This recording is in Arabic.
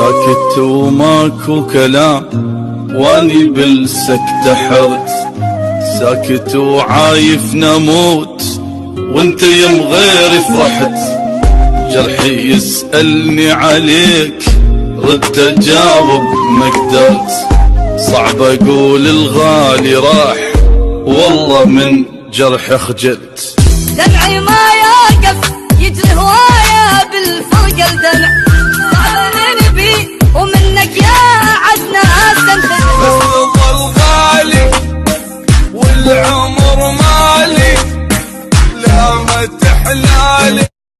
ساكت وماكو كلام واني بالسكتة حرت، ساكت وعايف نموت وانت يم غيري فرحت. جرحي يسألني عليك ردت اجاوب ما قدرت، صعب اقول الغالي راح والله من جرح خجلت. دمعي ما يقف يجري هوايا بالفرقة الدمع، صعب ننبي ومن